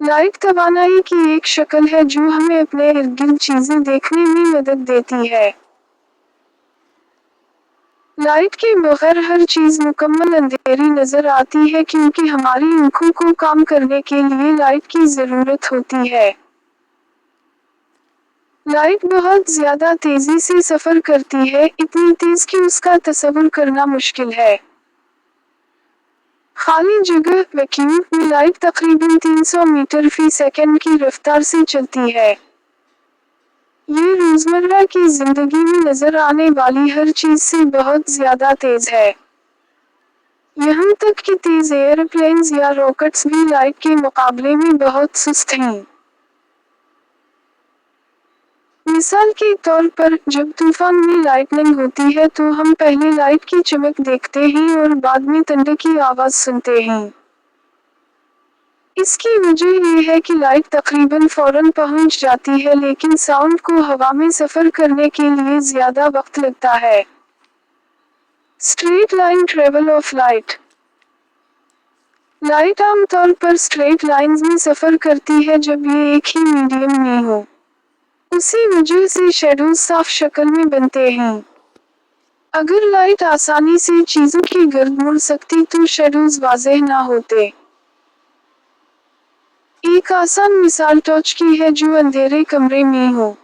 Light तवानाई की एक शक्ल है जो हमें अपने इर्द गिर्द चीजें देखने में मदद देती है। लाइट के बगैर हर चीज मुकम्मल अंधेरी नजर आती है क्योंकि हमारी आंखों को काम करने के लिए लाइट की जरूरत होती है। लाइट बहुत ज्यादा तेजी से सफर करती है, इतनी तेज कि उसका तस्वुर करना मुश्किल है। खाली जगह वैक्यूम में लाइट तकरीबन 300 मीटर फी सेकंड की रफ्तार से चलती है। ये रोजमर्रा की जिंदगी में नजर आने वाली हर चीज से बहुत ज्यादा तेज है। यहाँ तक कि तेज एयरप्लेन्स या रॉकेट्स भी लाइट के मुकाबले में बहुत सुस्त हैं। मिसाल के तौर पर जब तूफान में लाइटनिंग होती है तो हम पहले लाइट की चमक देखते हैं और बाद में थंडर की आवाज सुनते हैं। इसकी वजह यह है कि लाइट तकरीबन फौरन पहुंच जाती है लेकिन साउंड को हवा में सफर करने के लिए ज्यादा वक्त लगता है। Straight line travel of light. Light आमतौर पर स्ट्रेट लाइंस में सफर करती है जब ये एक ही मीडियम में हो। उसी वजह से शैडोज साफ शक्ल में बनते हैं। अगर लाइट आसानी से चीजों की गर्द मुड़ सकती तो शैडोज वाज़ेह ना होते। एक आसान मिसाल टॉर्च की है जो अंधेरे कमरे में हो।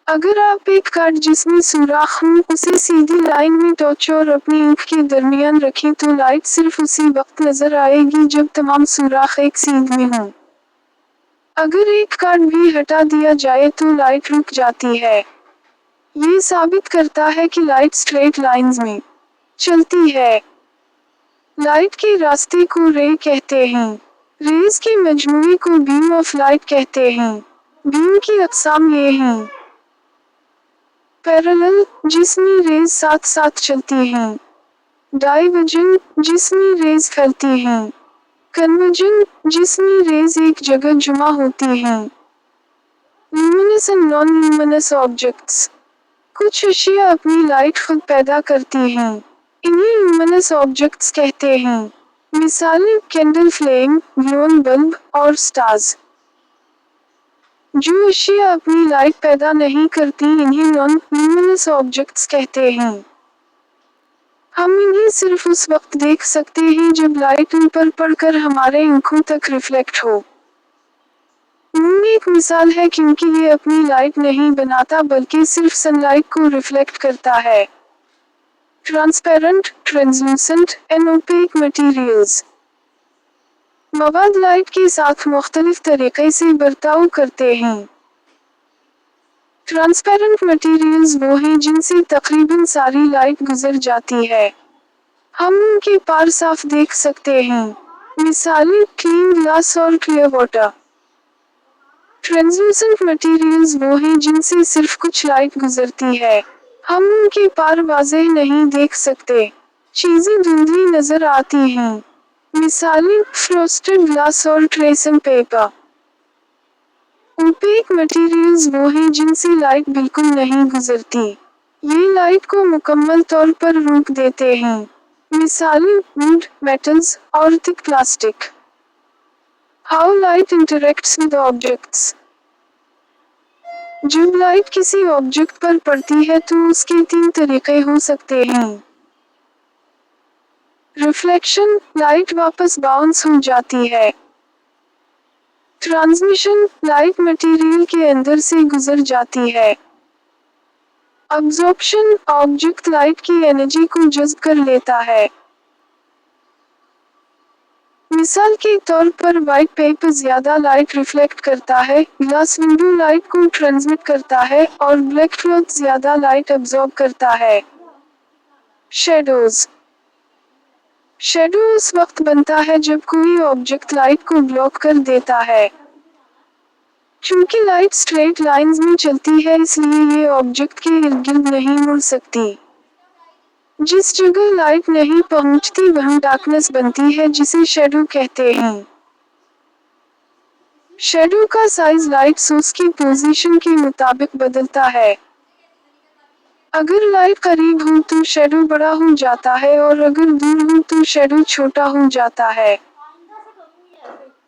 अगर आप एक कार्ड जिसमें सुराख हो उसे सीधी लाइन में टॉर्च और अपनी आंख के दरमियान रखें तो लाइट सिर्फ उसी वक्त नजर आएगी जब तमाम सुराख एक सीध में हों। अगर एक कार्ड भी हटा दिया जाए तो लाइट रुक जाती है। ये साबित करता है कि लाइट स्ट्रेट लाइंस में चलती है। लाइट के रास्ते को रे कहते हैं। रेज के मजमूए को बीम ऑफ लाइट कहते हैं। बीम की अक़साम ये हैं। पैरेलल, जिसमें रेज साथ साथ चलती हैं। डाइवर्जन, जिसमें रेज फैलती हैं। कन्वर्जन, जिसमें रेज एक जगह जमा होती हैं। Luminous and non luminous objects. कुछ अशिया अपनी लाइट खुद पैदा करती हैं। इन्हें ल्यूमिनस ऑब्जेक्ट्स कहते हैं। मिसालें कैंडल फ्लेम, ग्लोइंग बल्ब और स्टार्स। जो अशिया अपनी लाइट पैदा नहीं करती इन्हें नॉन ल्यूमिनस ऑब्जेक्ट्स कहते हैं। हम इन्हें सिर्फ उस वक्त देख सकते हैं जब लाइट उन पर पड़कर हमारे आंखों तक रिफ्लेक्ट हो। मून एक मिसाल है क्योंकि ये अपनी लाइट नहीं बनाता बल्कि सिर्फ सनलाइट को रिफ्लेक्ट करता है। Transparent, translucent and opaque materials. मवाद लाइट के साथ मुख्तलिफ तरीके से बर्ताव करते हैं। ट्रांसपेरेंट मटेरियल्स वो हैं जिनसे तकरीबन सारी लाइट गुजर जाती है। हम उनके पार साफ देख सकते हैं। मिसालें क्लीन ग्लास और क्लियर वाटर। ट्रांसलूसेंट मटेरियल्स वो हैं जिनसे सिर्फ कुछ लाइट गुजरती है। हम उनके पार वाज़ेह नहीं देख सकते। चीजें धुंधली नजर आती हैं। मिसालें फ्रोस्टेड ग्लास और ट्रेसिंग पेपर। ओपेक मटेरियल्स वो हैं जिनसे लाइट बिल्कुल नहीं गुजरती। ये लाइट को मुकम्मल तौर पर रोक देते हैं। मिसालें वुड, मेटल्स और thick plastic. How light interacts with objects. जब लाइट किसी ऑब्जेक्ट पर पड़ती है तो उसके 3 तरीके हो सकते हैं। रिफ्लेक्शन, लाइट वापस बाउंस हो जाती है। ट्रांसमिशन, लाइट मटेरियल के अंदर से गुजर जाती है। अब्जॉर्प्शन, ऑब्जेक्ट लाइट की एनर्जी को जज़्ब कर लेता है। मिसाल के तौर पर व्हाइट पेपर ज्यादा लाइट रिफ्लेक्ट करता है, ग्लास विंडो लाइट को ट्रांसमिट करता है और ब्लैक क्लॉथ ज्यादा लाइट अब्जॉर्ब करता है। शैडोज। शैडो उस वक्त बनता है जब कोई ऑब्जेक्ट लाइट को ब्लॉक कर देता है। चूंकि लाइट स्ट्रेट लाइंस में चलती है इसलिए ये ऑब्जेक्ट के इर्द गिर्द नहीं मुड़ सकती। जिस जगह लाइट नहीं पहुंचती वहां डार्कनेस बनती है जिसे शैडो कहते हैं। शैडो का साइज लाइट सोर्स की पोजीशन के मुताबिक बदलता है। अगर लाइट करीब हो तो शैडो बड़ा हो जाता है और अगर दूर हो तो शैडो छोटा हो जाता है।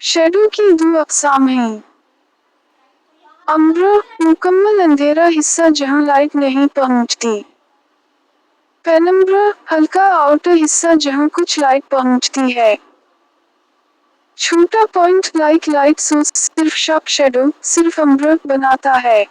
शैडो की दो अक़साम हैं। अम्ब्रा, मुकम्मल अंधेरा हिस्सा जहां लाइट नहीं पहुंचती। पेनम्ब्रा, हल्का आउटर हिस्सा जहां कुछ लाइट पहुंचती है। छोटा पॉइंट लाइट सोर्स सिर्फ शॉक शैडो, सिर्फ अम्ब्रा बनाता है।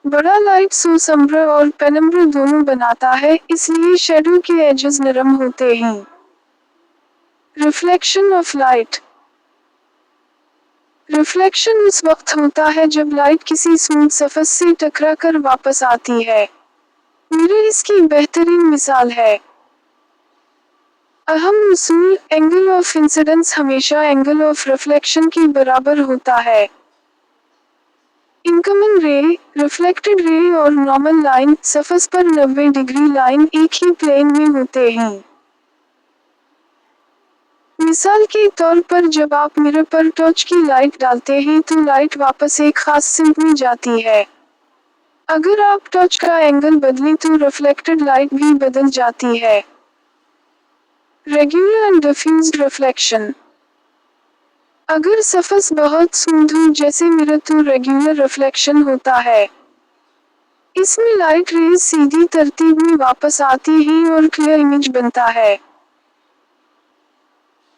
बड़ा लाइट सोर्स अम्ब्रा और पेनम्ब्रा दोनों बनाता है, इसलिए शैडो के एजेस नरम होते हैं। Reflection of light. रिफ्लेक्शन उस वक्त होता है जब लाइट किसी स्मूथ सरफेस से टकराकर वापस आती है। मिरर इसकी बेहतरीन मिसाल है। अहम उसूल, एंगल ऑफ इंसिडेंस हमेशा एंगल ऑफ रिफ्लेक्शन के बराबर होता है। इनकमिंग रे, रिफ्लेक्टेड रे और नॉर्मल लाइन, सरफेस पर 90 डिग्री लाइन एक ही प्लेन में होते हैं। मिसाल के तौर पर जब आप मिरर पर टॉर्च की लाइट डालते हैं तो लाइट वापस एक खास सिंक में जाती है। अगर आप टॉर्च का एंगल बदलें तो रिफ्लेक्टेड लाइट भी बदल जाती है। Regular and diffused reflection. अगर सरफेस बहुत स्मूथ हो जैसे मिरर तो रेगुलर रिफ्लेक्शन होता है। इसमें लाइट रेज सीधी तरतीब में वापस आती हैं और क्लियर इमेज बनता है।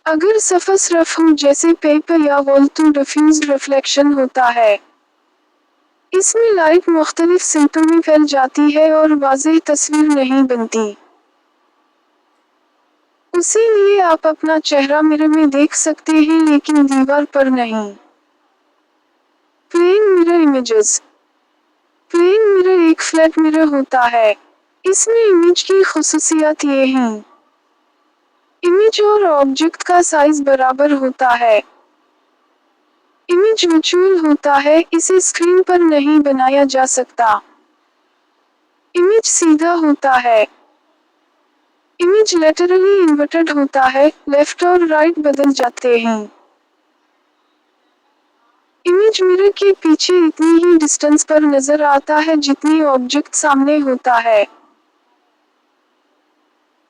अगर सरफेस रफ हो जैसे पेपर या वॉल तो डिफ्यूज्ड रिफ्लेक्शन होता है। इसमें लाइट मुख्तलिफ सिमतों में फैल जाती है और वाज़ेह तस्वीर नहीं बनती। उसी लिए आप अपना चेहरा मिरर में देख सकते हैं लेकिन दीवार पर नहीं। Plane mirror images. Plane mirror एक फ्लैट मिरर होता है। इसमें इमेज की खुसूसियात ये हैं। इमेज और ऑब्जेक्ट का साइज बराबर होता है। इमेज वर्चुअल होता है, इसे स्क्रीन पर नहीं बनाया जा सकता। इमेज सीधा होता है। इमेज लेटरली इन्वर्टेड होता है, लेफ्ट और राइट बदल जाते हैं। इमेज मिरर के पीछे इतनी ही डिस्टेंस पर नजर आता है जितनी ऑब्जेक्ट सामने होता है।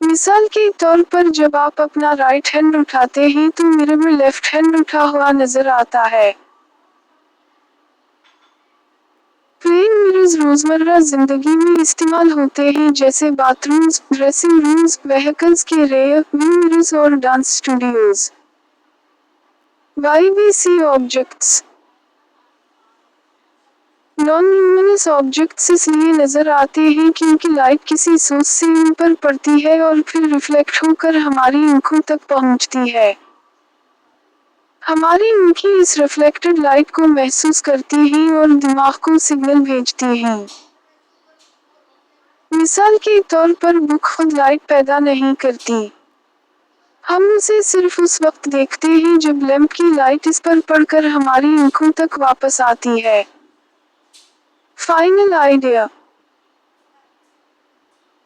मिसाल के तौर पर जब आप अपना राइट हैंड उठाते हैं तो मिरर में लेफ्ट हैंड उठा हुआ नजर आता है। प्लेन मिरर्स रोजमर्रा जिंदगी में इस्तेमाल होते हैं जैसे बाथरूम्स, ड्रेसिंग रूम्स, व्हीकल्स के रेयर व्यू मिरर्स और dance studios. YVC objects. Non-luminous objects इसलिए नजर आते हैं क्योंकि लाइट किसी सोर्स से उन पर पड़ती है और फिर रिफ्लेक्ट होकर हमारी आंखों तक पहुंचती है। हमारी आंखें इस रिफ्लेक्टेड लाइट को महसूस करती हैं और दिमाग को सिग्नल भेजती हैं। मिसाल के तौर पर बुक खुद लाइट पैदा नहीं करती। हम उसे सिर्फ उस वक्त देखते हैं जब लैंप की लाइट इस पर पड़कर हमारी आंखों तक वापस आती है। Final idea.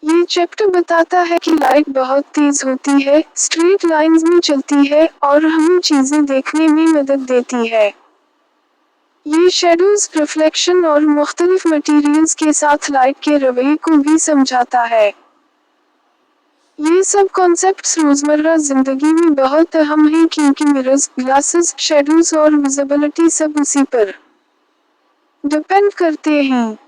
ये चैप्टर बताता है कि लाइट बहुत तेज होती है, स्ट्रेट लाइंस में चलती है और हमें चीजें देखने में मदद देती है। ये शैडोज, रिफ्लेक्शन और मुख्तलिफ मटेरियल्स के साथ लाइट के रवैये को भी समझाता है। ये सब कॉन्सेप्ट्स रोजमर्रा जिंदगी में बहुत अहम हैं क्योंकि मिरर्स, ग्लासेस, शैडोज और विजिबिलिटी सब उसी पर डिपेंड करते हैं।